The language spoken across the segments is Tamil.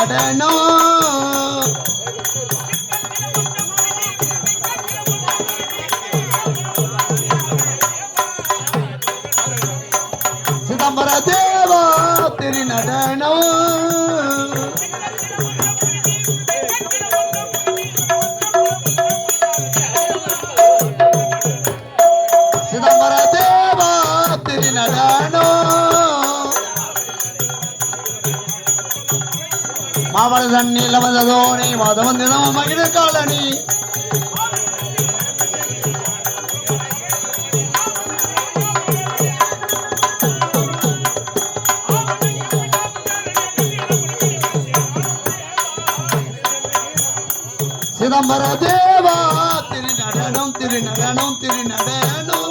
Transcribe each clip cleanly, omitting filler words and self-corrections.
நடனம் சிதம்பர தேவா திரு நடனம் சிதம்பர தேவா திரு நடனம் மாவள தண்ணி லவதோனி மாதவன் தினம் மகிழ காலனி சிதம்பர தேவா திரு நடனம் திரு நடனம் திரு நடனம்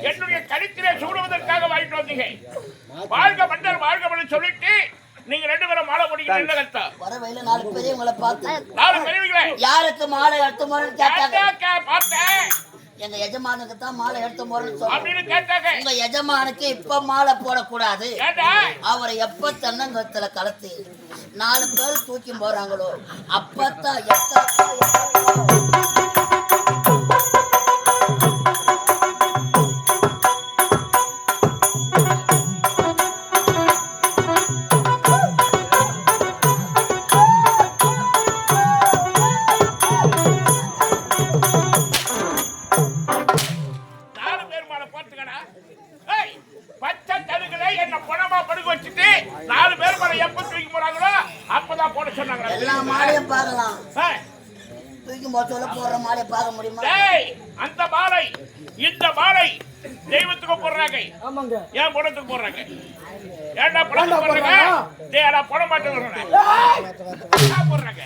என்னுடைய கருத்திலே சூடுவதற்காக வாங்கிட்டு வந்தீங்க. வாழ்க மன்னர் வாழ்க மன்னர் சொல்லிட்டு நீங்க ரெண்டு பேரும் மாலை போடுறீங்க. வர வயல 4 பேரே உங்களை பார்த்தேன். 4 பேருங்களே யாருக்கு மாலை எடுத்து போறேன்னு கேட்டாங்க. பார்த்தேன். எங்க எஜமானுக்கு தான் மாலை எடுத்து போறேன்னு அப்படின்னு கேட்டாங்க. உங்க எஜமானுக்கு இப்ப மாலை போடக்கூடாது. அவரை எப்ப தென்னங்கத்துல கலத்து 4 பேர் தூக்கி போறாங்களோ அப்பத்தான் அந்த மாலை இந்த மாலை தெய்வத்துக்கு போடுறாங்க. ஏன் பணத்துக்கு போடுறாங்க? ஏன்டா பணத்துக்கு போடுறாங்க? டேடா பணம் மாட்ட போடுறாங்க.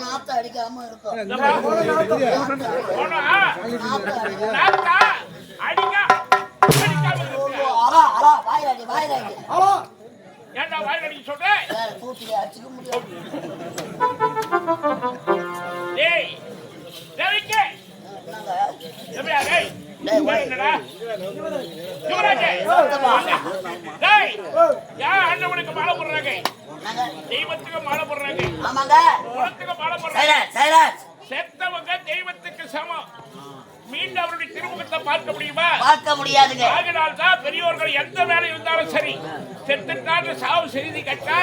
நாத்த அடிக்காம இருக்கும். ஏன்டா வாய் அடிக்க சொல்றேன்? அடிச்சுக்க முடியாது. டேய் டேய்க்கே எப்படியா டேய் என்னடா யுவராஜே டேய் யா அண்ணனுக்கு மாலை போடுறாங்க. தெய்வத்துக்கு மாலை போடுறாங்க. ஆமாங்க உனக்கு மாலை போடுறாங்க. செத்தவங்க தெய்வத்துக்கு சமம். மீண்டும் அவருடைய திருமுகத்தை பார்க்க முடியுமா? பார்க்க முடியாதுங்க. அதனால தான் பெரியோர்கள் எந்த வேலை இருந்தாலும் சரி செத்துட்டான்னு சாவு செய்தி கட்டா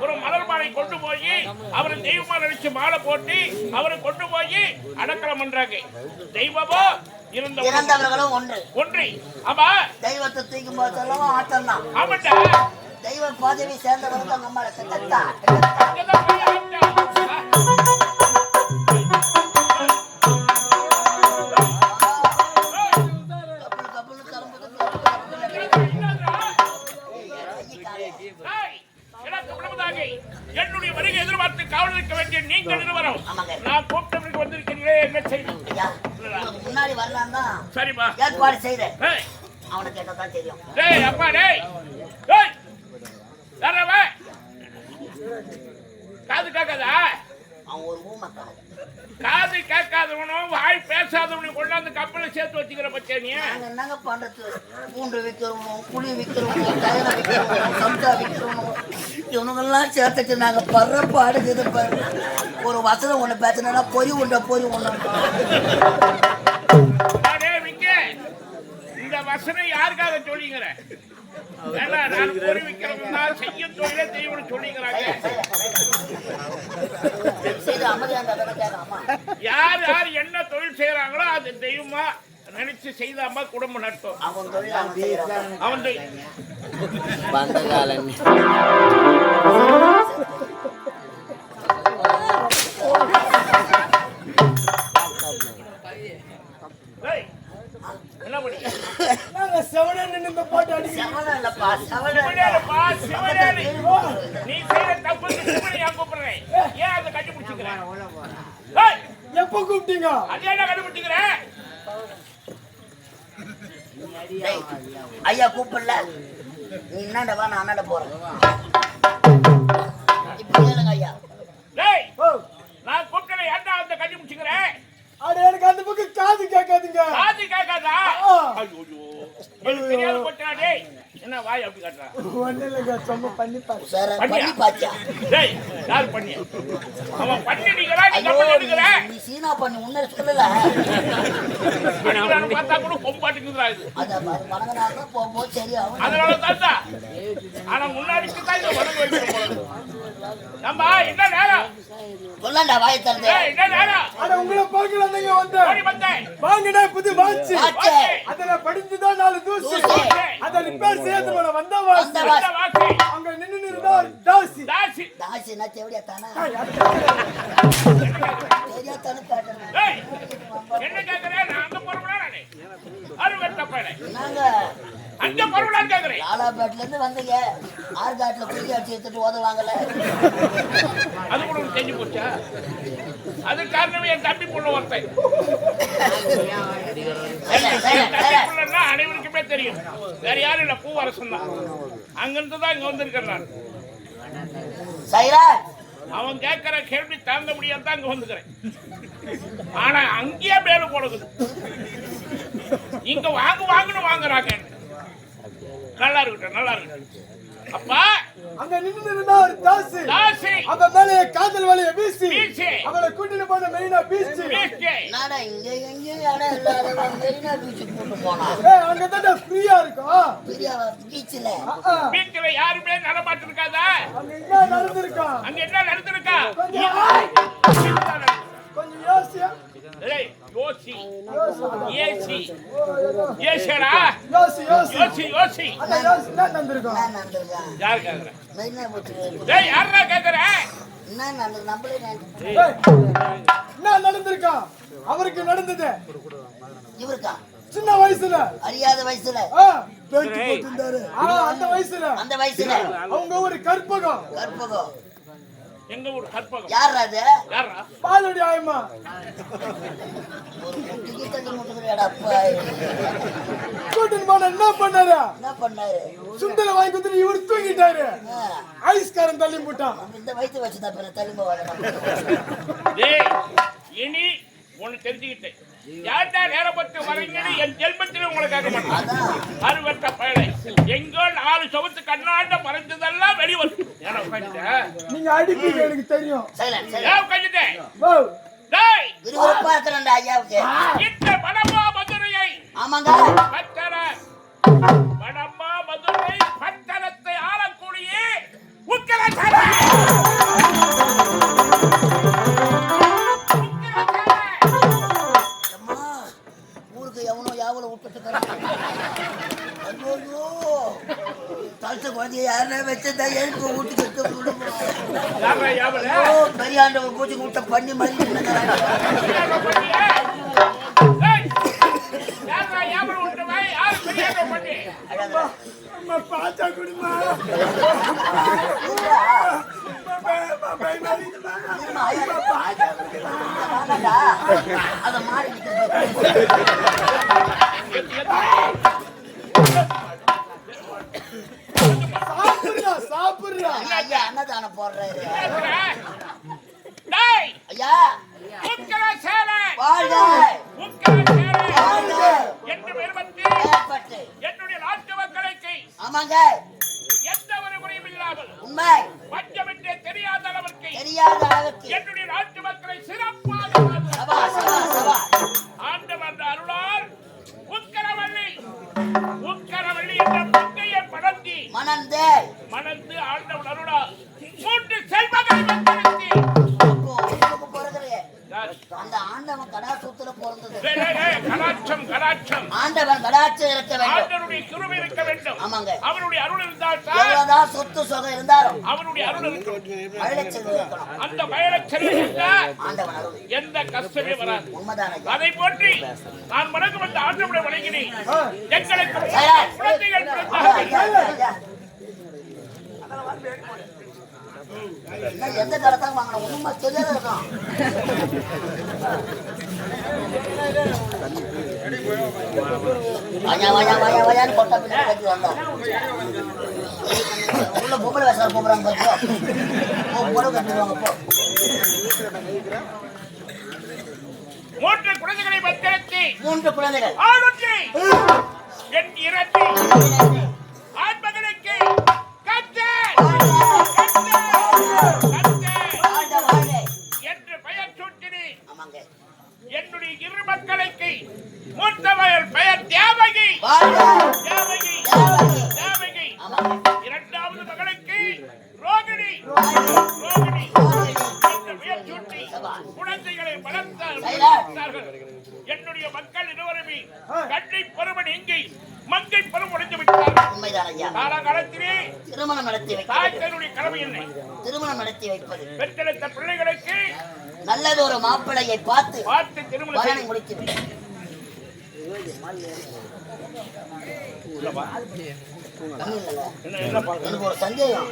ஒரு மலர் மாலை கொண்டு போய் அவரை தெய்வமா நினைச்சு மாலை போட்டு அவரை கொண்டு போய் அடக்கலம் பண்றாங்க. தெய்வமோ இறந்தவர்களும் ஒன்று. ஆமா தெய்வத்தை தூக்கும் போது சொல்லவும் ஆட்டம் தான். ஆமாட்டா தெய்வ பதவி சேர்ந்தவர்கள் தான் நம்மளுக்கு தத்தா. எனக்கு முழுவதாக என்னுடைய வருகை எதிர்பார்த்து காவல் இருக்க வேண்டிய நீங்கள் நிறுவனம் ஆமாங்க. நான் கூப்பிட்டவருக்கு வந்திருக்கிறீங்களே என்ன செய்யும் ஐயா, உங்களுக்கு முன்னாடி வரலாம் தான் சரிப்பா ஏற்பாடு செய்தேன். ஏய், அவனை கேட்டதான் தெரியும். டேய் அப்பா டேய் டேய் யாரவா காது கேட்காதா அவன் ஒரு ஊமக்காரன். காது கேட்காதவனும் வாய் பேசாதவனையும் கொண்டாந்து கப்பலை சேர்த்து வச்சுக்கிற பச்சை நீ நாங்க என்னங்க பண்றது? பூண்டு விற்கிறவனும், புளி விற்கிறவனும், தயிரை விற்கிறவனும், சம்சா விற்கிறவனும், இவனுங்கெல்லாம் சேர்த்துட்டு நாங்க படுற பாடுக்குது பாரு. ஒரு வசனம் ஒண்ணு பேசினா பொறி ஒண்ணு. டேய் விக்கி இந்த வசனம் யாருக்காக சொல்லிங்கிற ஏன்னா நான் பொறி விற்கிறவங்க செய்யும் தொழிலே தெய்வம்னு சொல்லிக்கிறாங்க சரி, அமைதியா இருந்தா தானே கேட்கலாமா? யார் யார் என்ன தொழில் செய்யறாங்களோ அது தெய்வமா நினைச்சு செய்தாம குடும்பம் நடத்தும் அவன் தொழில் அவன் செய்யறான். அவன் தொழில். டேய், என்ன பண்ணி செவனம் இல்லப்பா, செவனம் இல்ல. சிவனேலுப்பா, சிவனேலு. நீ செய்யற தப்புக்கு சிவனை ஏன் கூப்பிடுறேன்? ஏன் அதை கண்டுபிடிச்சுக்கிறேன்? ஏய், எப்ப கூப்பிட்டீங்க? அது ஏன்டா கண்டுபிடிச்சுக்கிறேன்? டேய், ஐயா கூப்பிடல, நீ என்னடா வா, நான் அண்ணாண்ட போறேன். இப்ப கேளுங்க ஐயா. டேய், ஓ, நான் கூப்பிட்டல ஏன்டா அந்த கண்டுபிடிச்சுக்கிறேன்? அட எனக்கு அந்த பக்கம் காது கேட்காதுங்க. காது கேட்காதா? ஆ. ஐயோ, எனக்கு தெரியாத போச்சா டேய். என்ன வாய் அப்படி காட்டுறா? ஒண்ணு இல்லைங்க, சும்மா பண்ணி பாரு. சார், பண்ணியா? பண்ணி பாத்தியா? டேய், யார் பண்ணி? அவன் பண்ணிட்டீங்களா? நீ ஐயோ, கப்பல் எடுக்கல? நீ சீனா பண்ணி உன்ன சொல்லல. அடிக்கிறான்னு பார்த்தா கூட கொம்பாட்டுக்குதுடா இது. அத வணங்கினாக்க போகும்போது சரியாகும். அதனால தான்டா. ஆனா முன்னாடிக்கு தான் இதை வணங்க வைக்கணும் போல இருக்கு. ஏம்பா, என்ன நேரம்? சொல்லாண்டா வாயை திறந்து. டேய், என்ன நேரம்? அட உங்களை பார்க்கலாம் நீங்க வந்தேன். ஓடி வந்தேன். வாங்கினா புது வாட்சி. வாட்சி. அதுல படிச்சுதான் 4 தூசி. தூசி. அத ரிப்பேர் செய்யறது போல வந்த வந்த வாட்சி. வாட்சி. இந்த வாசி. அங்க நின்னு இருந்தா தாசி. தாசி. தாசினா செவடியா தானா? என்ன கேக்குற? சரியா தானே காட்டுறேன். டேய், என்ன கேக்குற? நான் அங்க போறவனா நானே? அருவட்ட பையனே. நாங்க அங்க போறவனான்னு கேக்குறேன். லாலாபேட்ல இருந்து வந்தீங்க. ஆர்காட்ல குடி அடிச்சு எடுத்துட்டு ஓதுவாங்கல்ல. அது கூட உனக்கு தெரிஞ்சு போச்சா? அது காரணமே என் தம்பி புள்ள ஒருத்தன். என் தம்பி புள்ளன்னா அனைவருக்குமே தெரியும். வேற யாரும் இல்ல, பூவரசன் தான். அங்கிருந்து தான் இங்க வந்திருக்கேன் நான். சைரா, அவன் கேட்கிற கேள்வி தாங்க முடியாம தான் இங்க வந்துக்கிறேன். ஆனா அங்கேயே மேல போடுது. இங்க வாங்கணும் வாங்குறாங்க. நல்லா இருக்கட்டும், நல்லா இருக்கட்டும். அப்பா, அங்க நின்னு இருந்தா ஒரு தாசி. தாசி. அவ மேல காதல் வலைய வீசி. வீசி. அவளை கூட்டிட்டு போன மெயினா பீச். பேசி. நாடா இங்க எங்கேயும் இடம் இல்லாத மெரினா பீச்சுக்கு கூட்டு போனா. ஏய், அங்கதான் ஃப்ரீயா இருக்கும். பெரிய பீச்சில் வீட்டுல யாருமே நடமாட்டு இருக்காதா? அங்க என்ன நடந்திருக்கா? அங்க என்ன நடந்திருக்கா? கொஞ்சம் யோசியா. ஏய், யோசி. ஏசி. ஏசடா. யோசி யோசி. யோசி, யோசி. அட யோசி என்ன நடந்திருக்கும்? என்ன நடந்திருக்கான்? யார் கேக்குற? மெரினா பீச்சுக்கு டேய், யாரா கேக்குற? என்ன நடந்து நம்மளே நினைச்சு- ஏய், என்ன நடந்திருக்கா? அவருக்கு நடந்தது இவருக்கா சின்ன வயசுல. அறியாத வயசுல, பேச்சு போட்டுட்டாரு. அந்த வயசுல அந்த வயசுல அவங்க ஒரு கற்பகம். கற்பகம். எங்க ஊர் கற்பகம். யாரா அது? யாரா? பாலடி ஆயமா. ஒரு குட்டிக்கு தள்ளி முட்டுக்கிறேடா அப்பா. கூட்டிட்டு போன என்ன பண்ணாரு? என்ன பண்ணாரு? சுண்டல வாங்கி கொடுத்துட்டு இவர் தூங்கிட்டாரு. ஆ, ஐஸ்காரன் தள்ளி போட்டான். நம்ம இந்த வயிற்று வச்சுதான் பின்ன தள்ளிம்ப வரணும். டேய், இனி ஒன்னு தெரிஞ்சுக்கிட்டேன். யார்டா நேரப்பட்டு வரீங்கன்னு என் ஜென்மத்தில உங்களை கேட்க மாட்டேன். அதான் அறுவட்ட பயலை எங்கோ 4 சவத்து கண்ணாண்ட மறைஞ்சதெல்லாம் வெளிவரும். ஏன்னா உட்காந்துட்ட? நீங்க அடிப்பீங்க எனக்கு தெரியும். சைலண்ட் ஏன் சைலண்ட். உட்காந்துட்டேன்? வா. டேய், விறுவிறுப்பா இருக்கிறேன்டா ஐயாவுக்கு. இந்த வடமா மதுரையை ஆமாங்க. பட்டர வடமா மதுரை பட்டணத்தை ஆளக்கூடிய உக்கிரசாலை. அம்மா, ஊருக்கு எவனோ யாவல விட்டுட்டு ஐயோ, தலத்த குழந்தைய யாருன்னா வச்சிருந்தா எனக்கு வீட்டுக்கு எடுத்து கொடுப்போம். யாரா யாவல? பெரியாண்டவன் பூச்சி விட்ட பண்ணி மாதிரி யாரா பண்ணிய? டேய், யாரா யாவல விட்டுருவாய்? யார் பெரிய ஏதோ பண்ணி அம்மா பாச்சா குடிமா அத மாறி சாப்பிடுறா ஐயா அன்னதானம் போடுறாரு டேய் ஐயா உக்கர சேலை வாழ்க உக்கர சேலை வாழ்க என்று விரும்பி ஏற்பட்டு என்னுடைய நாட்டு மக்களுக்கு ஆமாங்க எந்த ஒரு குறையும் இல்லாமல் உண்மை பஞ்சமின்றே தெரியாத அளவிற்கு தெரியாத அளவுக்கு என்னுடைய நாட்டு மக்களை சிறப்பாக சபா சபா சபா ஆண்டவன் அருளால் உக்கரவள்ளி என்ற மங்கையை படர்த்தி மணந்து ஆண்டவன் அருளால் 3 செல்வங்களை மக்களுக்கு அந்த ஆண்டவன் கடாசூத்துல பிறந்தது கடாட்சம் ஆண்டவன் கடாட்சம் இருக்க வேண்டும் ஆண்டவருடைய கிருபை இருக்க வேண்டும் ஆமாங்க அவருடைய அருள் இருந்தால் எவ்வளவுதான் சொத்து சொகம் இருந்தாலும் அவருடைய அருள் இருக்கணும் மழைச்சல் இருக்கணும் அந்த பயலட்சணம் இருந்தால் ஆண்டவன் அருள் எந்த கஷ்டமே வராது உண்மைதானே அதை போற்றி நான் வணக்கம் வந்த ஆண்டவனை வணங்கினேன் எங்களுக்கு குழந்தைகள் பிறந்தார்கள் எந்த கடத்தான் வாங்கணும் உண்மை தெரியாத இருக்கும் வயான்னு கொட்டா பின்னாடி கட்டி வந்தோம் உள்ள பொம்பளை வேசார் கூப்பிடுறாங்க பொண்ணு கட்டிடுவாங்க போ 3 குழந்தைகளை பெற்றெடுத்து 3 குழந்தைகள் ஆணுக்கு என் இரட்டி ஆண்மகனுக்கு என்று பெயர் சூட்டினி என்னுடைய 2 மக்களுக்கு மூத்தவள் பெயர் தேவகி இரண்டாவது மகளுக்கு ரோகிணி என்று பெயர் சூட்டி குழந்தைகளை வளர்த்தார்கள் என்னுடைய மக்கள் இருவருமே கண்ணை பருவன் எங்கே மங்கை பருவம் உடைந்து விட்டார்கள் காலகாலத்திலே திருமணம் நடத்தி தாய்களுடைய கடமை என்ன திருமணம் நடத்தி வைப்பது பெற்றெடுத்த பிள்ளைகளுக்கு நல்லது ஒரு மாப்பிள்ளையை பார்த்து திருமணம் முடித்து எனக்கு ஒரு சந்தேகம்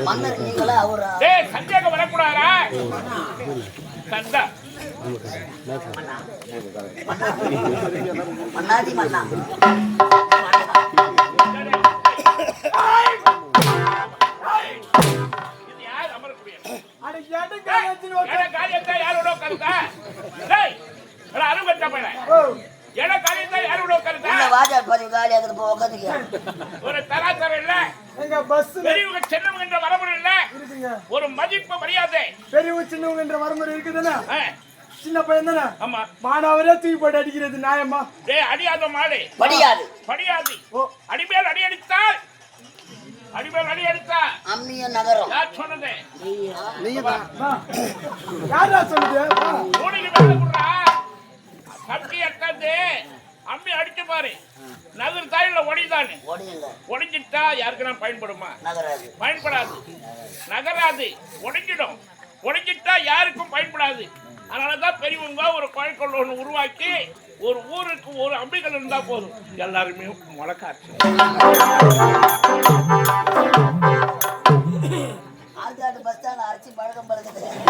மன்னர் நீங்களா அவரா சந்தேகம் வரக்கூடாதா மன்னாதி மன்னா யாரோட கருத்தா அருகட்ட போயிட என காரியத்தை யாரோட கருத்தா வாஜா பதிவு காலி அதுக்கு போய் உட்காந்துக்க ஒரு தராதரம் இல்ல பெரியவங்க சின்னவங்க என்ற வரமுறை இல்ல ஒரு மதிப்பு மரியாதை பெரியவங்க சின்னவங்க என்ற வரமுறை இருக்குதுன்னா சின்ன பையன் தானே ஆமா மாணவரே தூக்கி போட்டு அடிக்கிறது நியாயமா அடியாத மாடு படியாது அடிமேல் அடி அடித்தால் அம்மிய நகரம் யார் சொன்னது யாரா சொன்னது மூடிக்கு மேல குடுறா கட்டி அட்டாந்து அம்மி அடிச்சு பாரு நகர் தாயில ஒடிதானே ஒடிஞ்சிட்டா யாருக்குன்னா பயன்படுமா பயன்படாது நகராது ஒடிஞ்சிட்டா யாருக்கும் பயன்படாது அதனாலதான் பெரியவங்க ஒரு கோழிக்கொள்ள ஒண்ணு உருவாக்கி ஒரு ஊருக்கு ஒரு அம்பிகள் இருந்தா போதும் எல்லாருமே முளைக்காச்சு பயன்படுத்துறாங்க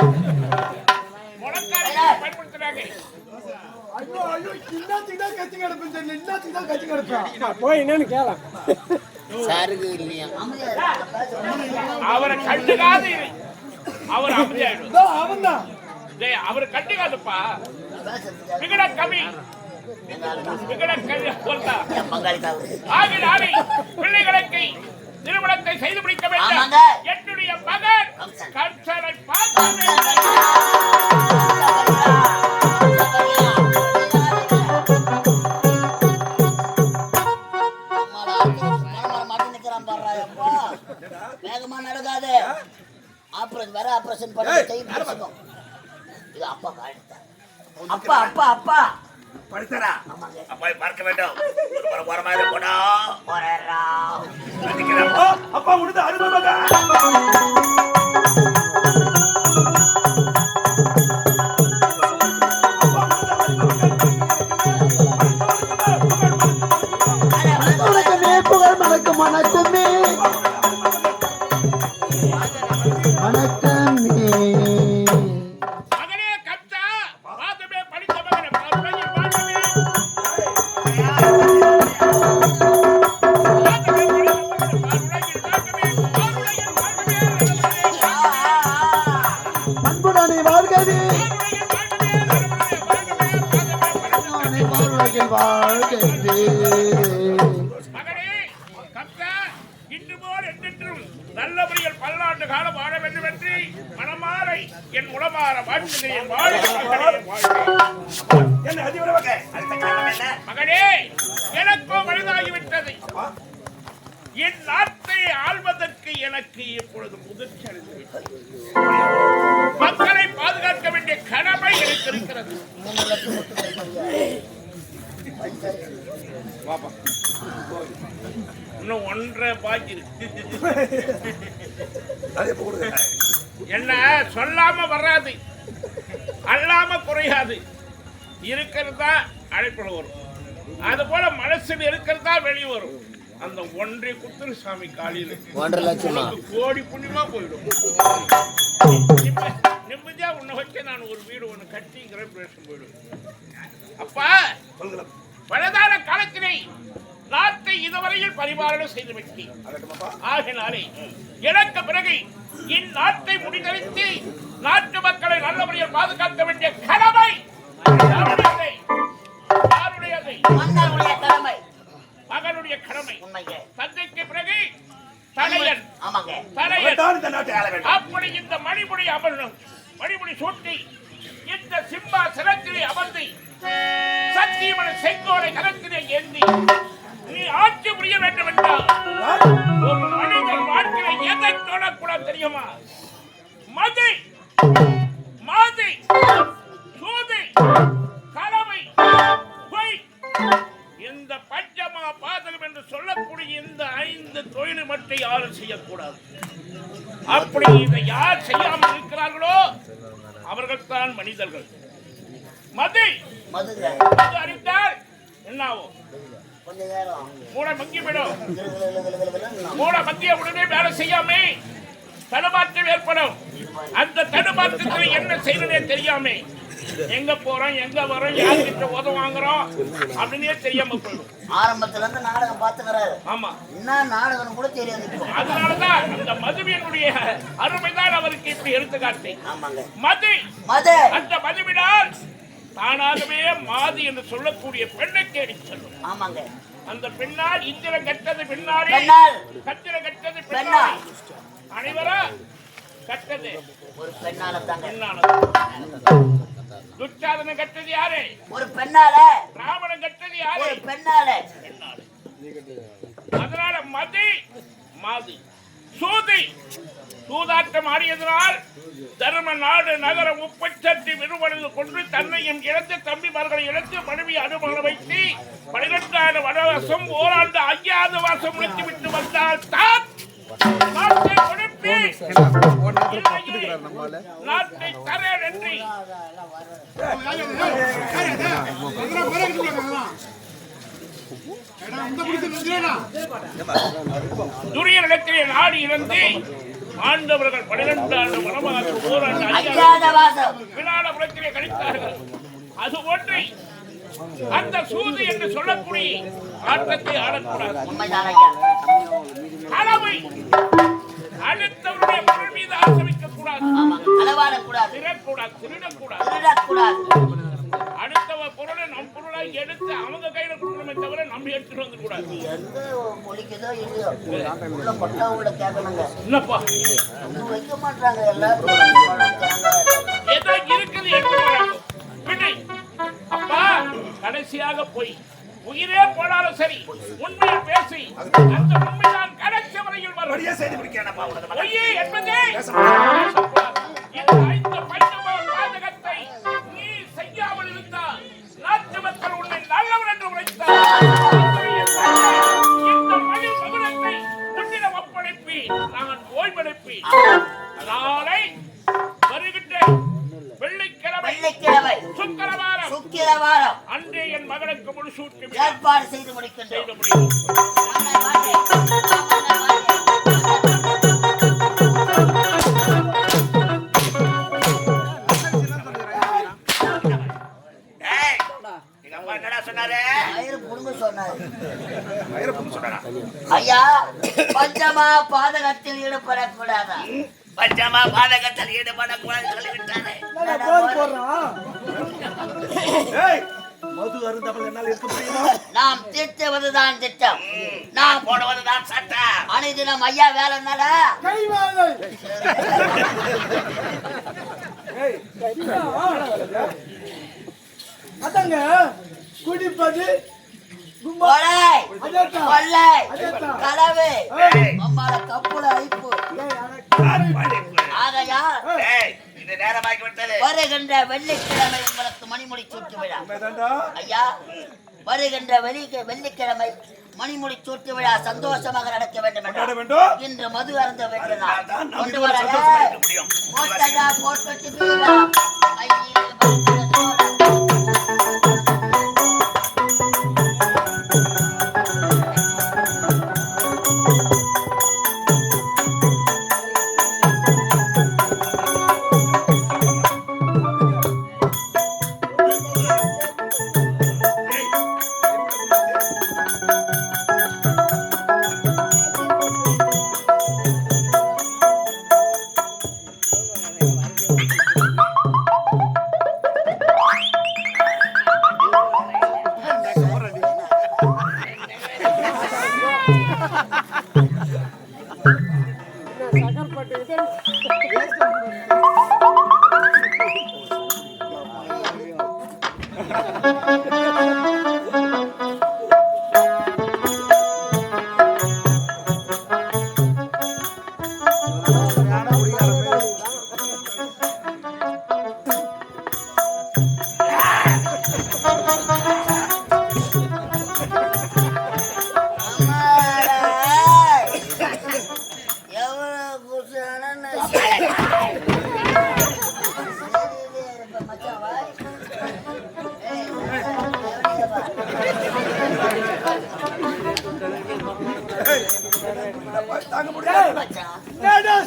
அவரை கண்டுக்காது அவர் அமைதியாயிடும் அவரு கட்டுக்காதுப்பா விகட கவி பிள்ளைகளுக்கு திருமணத்தை செய்து முடிக்க வேண்டும் என்னுடைய மகன் கர்சனை வேகமா நடக்காது ஆபரேஷன் வேற ஆபரேஷன் பண்ணி இது அப்பா காட்டுதான் அப்பா அப்பா அப்பா படித்தாரா அப்பா பார்க்க வேண்டும் போனா அப்பா உடுது அனுபவங்க வணக்கமே. மகனே கப்தா வாதமே படித்த மகனே பாருடைய வாழ்வே அன்புடனே வாழ்கவே வாழ்கவே. மகனே கப்தா இன்று போல் என்றென்றும் நல்லபடியில் பல்லாண்டு காலம் வாழ வேண்டும் என்று மனமாறை என் உளமாற வாழ்த்துகிறேன். வாழ்க மகனே, வாழ்க. மகனே எனக்கோ வயதாகிவிட்டது. என் நாட்டை ஆள்வதற்கு எனக்கு இப்பொழுது முதிர்ச்சி அளித்துவிட்டது. மக்களை பாதுகாக்க வேண்டிய கடமை எனக்கு இருக்கிறது. இன்னும் 1.5 பாக்கி இருக்கு. என்ன சொல்லாம வராது, அல்லாம குறையாது. இருக்கிறதா அழைப்புல வரும், அது போல மனசில் இருக்கிறதா வெளியே வரும். அந்த 1.5 குத்துரு சாமி காலையில் 1.5 லட்சமா கோடி புண்ணியமா போயிடும். நிம்மதியா உன்னை வச்சு நான் ஒரு வீடு ஒண்ணு கட்டிங்கிற பேசும் போயிடும். அப்பா பலதான காலத்திலே நாட்டை இதுவரையில் பரிபாலனை செய்து விட்டேன். ஆகினாலே எனக்கு பிறகு இந்நாட்டை முடிதளித்து நாட்டு மக்களை நல்லபடியில் பாதுகாக்க வேண்டிய கடமை யாருடையது? கடமை மகனுடைய கடமை. உண்மைங்க. தந்தைக்கு பிறகு தலையன். ஆமாங்க. தலையன். அப்படி இந்த மணிமுடி அமர்னும் மணிமுடி சூட்டி இந்த சிம்மாசனத்திலே அமர்ந்து சத்தியமன செங்கோலை கரத்திலே ஏந்தி நீ ஆட்சி புரிய வேண்டும் என்றால் ஒரு மனிதன் வாழ்க்கையை எதை தொடக்கூடாது தெரியுமா? மதி, மாதி, சூதி, கடமை, பொய், இந்த பஞ்சமா பாதகம் என்று சொல்லக்கூடிய இந்த 5 தொழில் மட்டும் யாரும் செய்யக்கூடாது. அப்படி இதை யார் செய்யாமல் இருக்கிறார்களோ அவர்கள் தான் மனிதர்கள். மதி மது அறிந்தால் என்ன ஆகும்? மூளை மங்கிவிடும். மூளை மத்திய உடனே வேலை செய்யாம தடுமாற்றம் ஏற்படும். அந்த தடுமாற்றத்தில் என்ன செய்யறதே தெரியாம எங்க போறோம், எங்க வரோம், யார்கிட்ட உதவ வாங்குறோம் அப்படின்னே தெரியாம போயிடும். ஆரம்பத்துல இருந்து நாடகம் பாத்துக்கிறாரு. ஆமா, என்ன நாடகம் கூட தெரியாது. அதனாலதான் அந்த மதுவினுடைய அருமைதான் அவருக்கு இப்படி எடுத்துக்காட்டு. ஆமாங்க. மது மது அந்த மதுவினால் தானாகவே மாதி என்று சொல்லக்கூடிய பெண்ணை தேடி செல்லும். ஆமாங்க. அந்த பெண்ணால் இந்திரன் கட்டது பின்னாலே, கத்திர கட்டது பின்னாலே, அனைவரும் கட்டது ஒரு பெண்ணால தாங்க. துச்சாதனை கட்டது யாரு? ஒரு பெண்ணால. ராவணன் கட்டது யாரு? ஒரு பெண்ணால. அதனால மதி மாதி சூதி சூதாட்டம் ஆடியதனால் தர்ம நாடு நகர உப்பச்சட்டி விருவடைந்து கொண்டு தன்னையும் இழந்து தம்பிமார்களை இழந்து மனைவி அனுமதி வைத்து 12 வனவாசம் ஓராண்டு 5வது வாசம் முடித்து விட்டு வந்தால் தான் நாட்டை கொடுப்பி நாட்டை தரேன் என்று துரியனிடத்திலே நாடு இழந்து ஆண்டவர்கள் 12 வனவாசம் ஓராண்டு 5வது வாசம் வினாடபுரத்திலே கழித்தார்கள். அது ஒன்று அந்த சூது என்று சொல்லக்கூடிய ஆட்டத்தை ஆடக்கூடாது. அளவை அடுத்தவருடைய பொருள் மீது ஆசமிக்க கூடாது. திருடக்கூடாது. அடுத்தவ பொருளை நம் பொருளை எடுத்து அவங்க கையில கொடுக்கணுமே தவிர நம்ம எடுத்துட்டு வந்து கூடாது. என்னப்பா வைக்க மாட்டாங்க. ஏதோ இருக்குது விட்டு அப்பா கடைசியாக போய் உயிரே போனாலும் சரி உண்மையை பேசி அந்த உண்மைதான் கடைசி வரையில் வரும். பொய்யே என்பதே இந்த 5 பஞ்சம பாதகத்தை நீ செய்யாமல் இருந்தால் நாட்டு மக்கள் உன்னை நல்லவன் என்று உரைத்தார். இந்த மகிழ் மகுடத்தை உன்னிடம் ஒப்படைப்பி நான் ஓய்வெடுப்பி நாளை வருகின்ற வெள்ளிக்கிழமை சுக்கிரவாரம் அன்றே என் மகனுக்கு முடிசூட்டி ஏற்பாடு செய்து முடிக்கின்றோம். செய்து முடியும். பஞ்சமா பாதகத்தில் ஈடுபடக்கூடாதா? பஞ்சமா பாதகத்தில் ஈடுபடக்கூடாது சொல்லிவிட்டானே. மது அருந்தவள் என்னால் இருக்க முடியுமா? நாம் தீர்த்துவதுதான் திட்டம், நான் போடுவதுதான் சட்டம். அனைதினம் ஐயா வேலைனால அதாங்க குடிப்பது கொலை, கொள்ளை, களவு, அம்மால கப்புல ஐப்பு. ஆகையா இது நேரமாகி விட்டது. வருகின்ற வெள்ளிக்கிழமை உங்களுக்கு மணிமுடி சூட்டு விழா. ஐயா, வருகின்ற வெள்ளிக்கிழமை மணிமுடி சூட்டு விழா சந்தோஷமாக நடக்க வேண்டும் என்றால் இன்று மது அருந்த வேண்டும். கொண்டு வர போட்டா போட்டு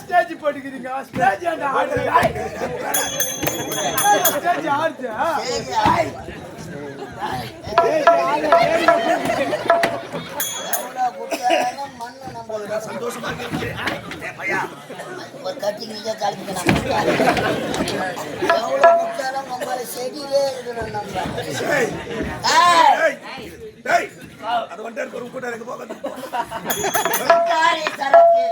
ஸ்டேஜ் போட்டுக்கிறீங்க. ஸ்டேஜ் ஆடுது. சந்தோஷமா இருக்கு. ஒரு கட்டிங்க கழிக்கணும். எவ்வளவு முட்டாலும் நம்மள செடியிலே இருக்கணும். அது வந்துட்டு ஒரு கூட்டம் எனக்கு போக சரக்கு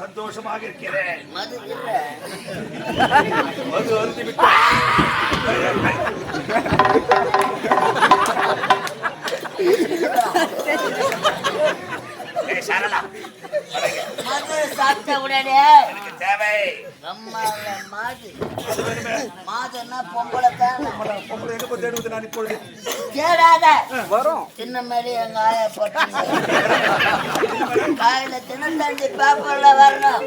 சந்தோஷமாக இருக்கிறேன். மது அருந்தி விட்டு சரளா மது சாப்பிட்ட உடனே எனக்கு தேவை. மாதுன்னா பொம்பளை தானே. பொம்பளை எங்க போய் தேடுவது நான் இப்பொழுது தேடாத வரும். சின்ன மாதிரி எங்க ஆயா போட்டு காலையில தினத்தந்தி பேப்பர்ல வரணும்.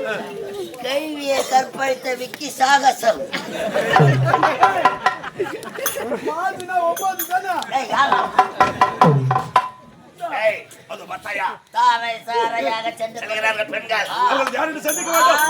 கேள்வியை கற்பழித்த விக்கி சாகசம். மாதுனா 9 தானே. அது மத்தாயா தாரை சாரையாக சென்று பெண்கள் அவர்கள் யாரும் சந்திக்க வேண்டும்.